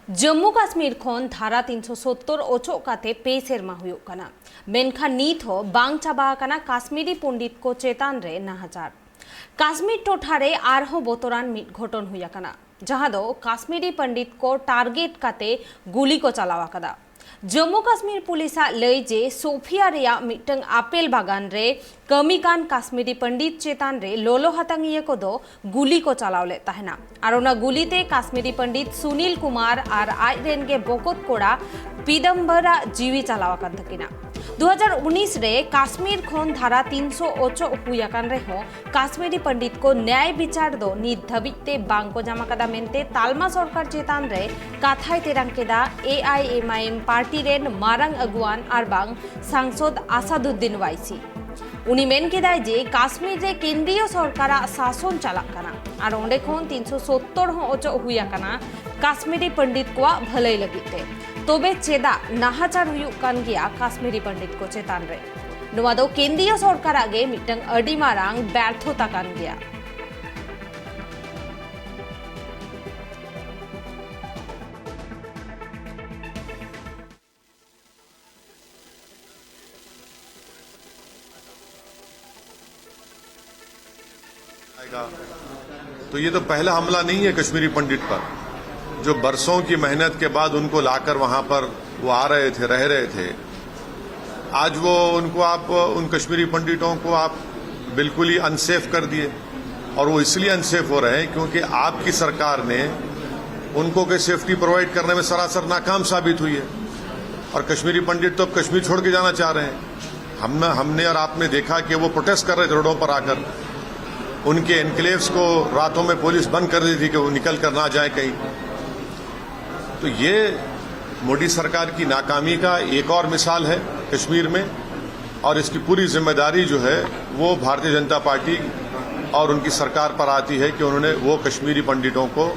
जम्मू काश्मीर खोन धारा 370 ओचो काते पे सेरमा हुयुग कना मेनखान नीत हो बांग चाबा कना काश्मीरी पंडित को चेतान रे नाहाजार काश्मीर टोठारे आरहो बोतरान मिट घटन हुया कना जहां दो काश्मीरी पंडित को टारगेट काते गुली को चलावा कदा जम्मू काश्मीर पुलिसा लई जे सोफिया रेया मिटंग आपेल बागान रे कमीकान काश्मीरी पंडित चेतान रे लोलो हतंगिये को दो गुली को चलावले तहना और ओना गुलीते काश्मीरी पंडित सुनील कुमार और आयरेन के बोकोत कोड़ा पीदम्बरा जीवी चलावा कान थकिना 2019 रे काश्मीर खोन धारा 308 हुयाकान रे हो काश्मीरी पंडित को न्याय विचार दो नित धबिते बांग को जमा कदा मेनते तालमा सरकार चेतान रे काथाय तेरांकेदा AIMIM पार्टी रेन मारंग अगुआन और बांग सांसद आसादुद्दीन वाइसी उनी मेन केदाय जे काश्मीर रे केंद्रीय सरकार शासन चालक कना और ओंडे खोन 370 हो ओचो हुयाकाना काश्मीरी पंडित को भलाई लगिते तोबे चेदा नाहाचार हुयुग कान गिया काश्मीरी पंडित को चेतान रे नोवा दो केंद्रीय सरकार आगे मिटंग अडी मारांग व्यर्थता कान गिया तो ये तो पहला हमला नहीं है कश्मीरी पंडित पर। जो बरसों की मेहनत के बाद उनको लाकर वहां पर वो आ रहे थे, रह रहे थे, आज वो उनको आप उन कश्मीरी पंडितों को आप बिल्कुल ही अनसेफ कर दिए। और वो इसलिए अनसेफ हो रहे हैं क्योंकि आपकी सरकार ने उनको के सेफ्टी प्रोवाइड करने में सरासर नाकाम साबित हुई है। और कश्मीरी पंडित तो अब कश्मीर छोड़ के जाना चाह रहे हैं। हमने और आपने देखा कि वो प्रोटेस्ट कर रहे थे रोडों पर आकर। उनके एनक्लेव्स को रातों में पुलिस बंद कर दी थी कि वो निकल कर ना जाए कहीं। तो ये मोदी सरकार की नाकामी का एक और मिसाल है कश्मीर में। और इसकी पूरी जिम्मेदारी जो है वो भारतीय जनता पार्टी और उनकी सरकार पर आती है कि उन्होंने वो कश्मीरी पंडितों को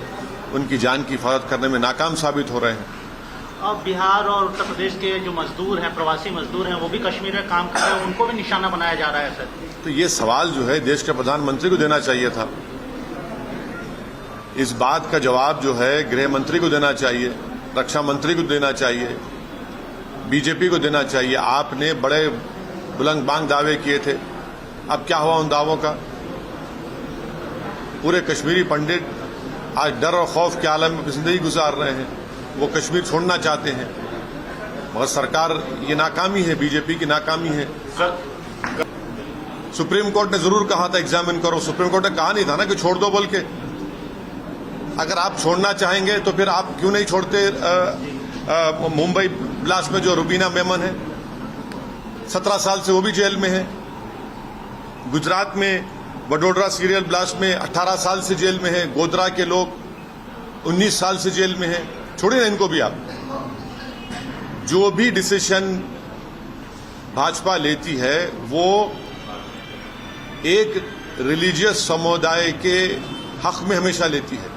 उनकी जान की हिफाजत करने में नाकाम साबित हो रहे हैं। अब बिहार और उत्तर प्रदेश के जो मजदूर हैं, प्रवासी मजदूर हैं, वो भी कश्मीर में काम कर रहे हैं, उनको भी निशाना बनाया जा रहा है सर। तो ये सवाल जो है देश के प्रधानमंत्री को देना चाहिए था। इस बात का जवाब जो है गृह मंत्री को देना चाहिए, रक्षा मंत्री को देना चाहिए, बीजेपी को देना चाहिए। आपने बड़े बुलंद बांग दावे किए थे, अब क्या हुआ उन दावों का? पूरे कश्मीरी पंडित आज डर और खौफ के आलम में जिंदगी गुजार रहे हैं। वो कश्मीर छोड़ना चाहते हैं मगर सरकार ये नाकामी है, बीजेपी की नाकामी है। सुप्रीम कोर्ट ने जरूर कहा था एग्जामिन करो। सुप्रीम कोर्ट ने कहा नहीं था ना कि छोड़ दो बोल के। अगर आप छोड़ना चाहेंगे तो फिर आप क्यों नहीं छोड़ते मुंबई ब्लास्ट में जो रुबीना मेमन है 17 साल से वो भी जेल में है। गुजरात में वडोदरा सीरियल ब्लास्ट में 18 साल से जेल में है। गोधरा के लोग 19 साल से जेल में हैं। छोड़िए ना इनको भी आप। जो भी डिसीजन भाजपा लेती है वो एक रिलीजियस समुदाय के हक में हमेशा लेती है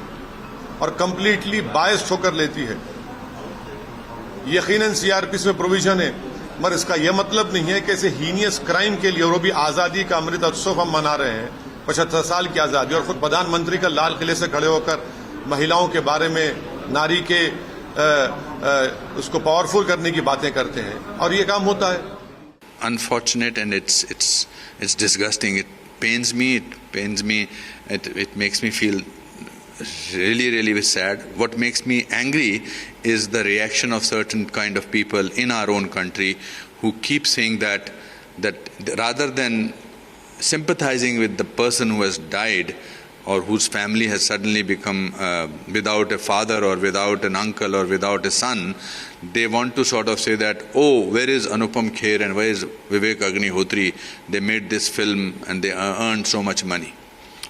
और कंप्लीटली बायस्ड होकर लेती है। यकीनन सीआरपीसी में प्रोविजन है मगर इसका यह मतलब नहीं है कि ऐसे हीनियस क्राइम के लिए, और वो भी आजादी का अमृत उत्सव हम मना रहे हैं, 75 साल की आजादी, और खुद प्रधानमंत्री का लाल किले से खड़े होकर महिलाओं के बारे में, नारी के उसको पावरफुल करने की बातें करते हैं और ये काम होता है। Unfortunate and it's disgusting. It pains me. It makes me feel really sad. What makes me angry is the reaction of certain kind of people in our own country who keep saying that rather than sympathizing with the person who has died or whose family has suddenly become without a father or without an uncle or without a son, they want to sort of say that, oh, where is Anupam Kher and where is Vivek Agnihotri? They made this film and they earned so much money.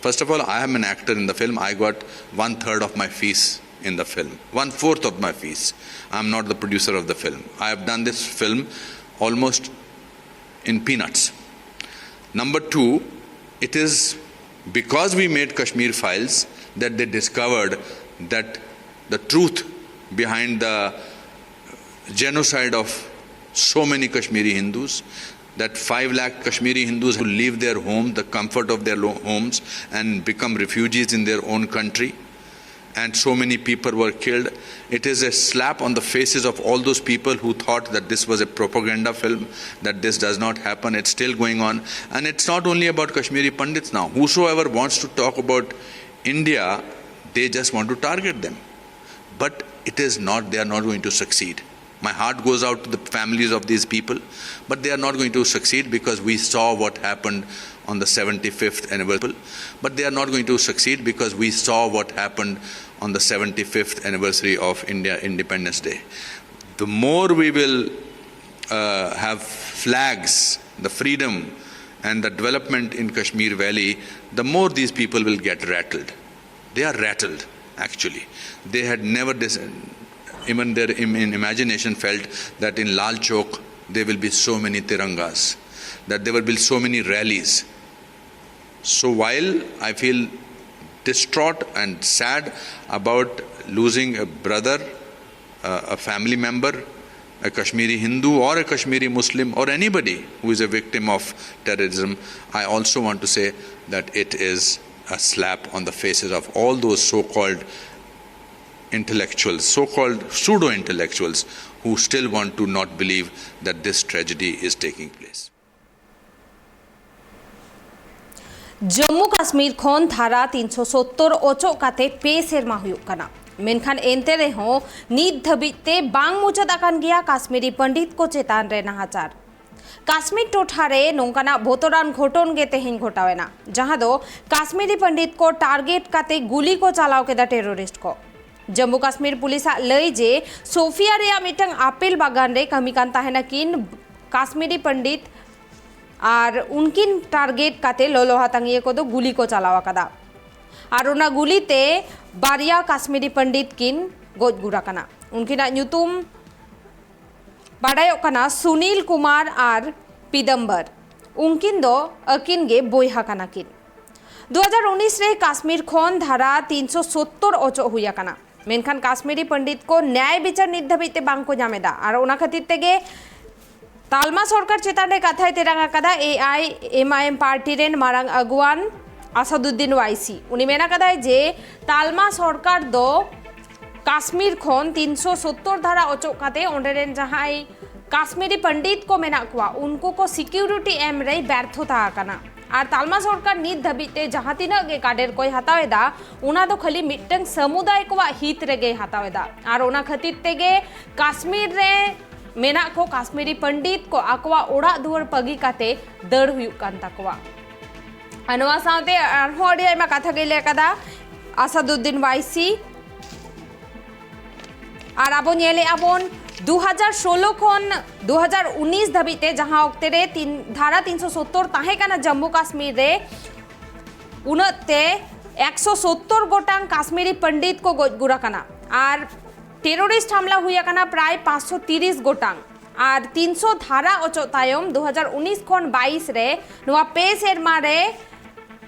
First of all, I am an actor in the film. I got 1/3 of my fees in the film, 1/4 of my fees. I am not the producer of the film. I have done this film almost in peanuts. Number two, it is because we made Kashmir Files that they discovered that the truth behind the genocide of so many Kashmiri Hindus, that 5 lakh Kashmiri Hindus who leave their home, the comfort of their homes, and become refugees in their own country. and so many people were killed. It is a slap on the faces of all those people who thought that this was a propaganda film, that this does not happen. It's still going on. And it's not only about Kashmiri Pandits now. Whosoever wants to talk about India, they just want to target them. But it is not, they are not going to succeed. My heart goes out to the families of these people, but they are not going to succeed because we saw what happened on the 75th anniversary. But they are not going to succeed because we saw what happened on the 75th anniversary of India Independence Day. The more we will have flags, the freedom and the development in Kashmir Valley, the more these people will get rattled. They are rattled, actually. They had never, even their in imagination felt that in Lal Chowk there will be so many tirangas, that there will be so many rallies. So while I feel distraught and sad about losing a brother, a family member, a Kashmiri Hindu or a Kashmiri Muslim or anybody who is a victim of terrorism, I also want to say that it is a slap on the faces of all those so-called intellectuals, so-called pseudo-intellectuals who still want to not believe that this tragedy is taking place. Jammu Kashmir खन धारा 370 ओचोक काते पे सेरमा हुयुग कना मेनखान एनते रेहो नीत धबिते बांग मुचाद आकान गिया काश्मीरी पंडित को चेतान रे नाहाचार काश्मीर टोठारे नोंकाना बोतरान घटन गे तेहेन घटावेना जहां दो काश्मीरी पंडित को टार्गेट काते गुली को चालाव केदा टेरोरिस्ट को जम्मू काश्मीर पुलिस लई जे सोफिया रे मिटंग आपेल बागान रे कमिकान ताहेना किन काश्मीरी पंडित और उनकिन टारगेट काते लोलोहा तंगिए को दो गुली को चलावा कदा और उना गुलीते बारिया काश्मीरी पंडित किन गोज गुरा कना उनकिन न्यूतुम बाडायो कना सुनील कुमार और पिदम्बर उनकिन दो अकिन गे बोयहा कना किन 2019 रे काश्मीर खन धारा 370 ओचो हुया कना मेनखान काश्मीरी पंडित को न्याय विचार नित धबिते बांग को जामेदा और उना खातिर तेगे तालमा सरकार चेतान रे कथाय तेरांगा कदा AIMIM party rain Marang अगुवान Asaduddin वाइसी उनी मेना कदा जे तालमा सरकार दो काश्मीर खन 370 धारा ओचोक काते ओंडे रेन जहाय काश्मीरी पंडित को मेना कुआ उनको को सिक्योरिटी एम रे व्यर्थता कना और तालमा सरकार नित धबिते जहां तिना गे काडेर कोई हतावेदा उना दो खाली मिटंग समुदाय को हित रे गे हतावेदा और उना खातिर तेगे काश्मीर रे मेना को काश्मीरी पंडित को आकवा ओड़ा दुवर पगी काते दड़ हुयुक कान ताकवा अनवा साथे आरहो अडी आयमा कथा गेले कदा आसादुद्दीन वाइसी और आबो नेले आबोन 2016 खन 2019 धबिते जहां ओक्ते रे धारा 370 ताहे काना जम्मू काश्मीर रे उनते 170 गोटांग काश्मीरी पंडित को गोजगुरा काना और टेरोरिस्ट हमला हुआ काना प्राय 530 गोटांग और 300 धारा ओचो तायम 2019 खन 22 रे नवा पे सेरमा रे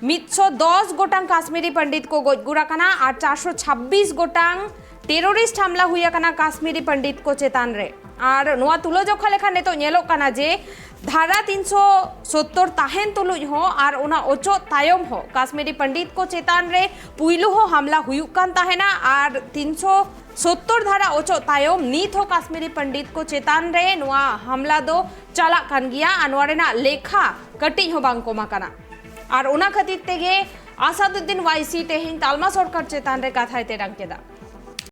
110 गोटांग काश्मीरी पंडित को गोजगुरा काना और 426 गोटांग टेरोरिस्ट हमला हुआ काना काश्मीरी पंडित को चेतान रे और नवा तुलो जोखा लेखा ने तो नेलो काना जे धारा 370 ताहेन तुलुज हो और उना ओचो तायम हो काश्मीरी पंडित को चेतान रे पुइलु हो हमला हुयुक कान ताहेना और 370 धारा ओचो तायम नीत हो काश्मीरी पंडित को चेतान रे नवा हमला दो चला कान गिया अनवारेना लेखा कटी हो बांग कोमा काना और उना खातिर तेगे आसादुद्दीन वाइसी तेहिन तालमा सरकार चेतान रे कथाय तेरांग केदा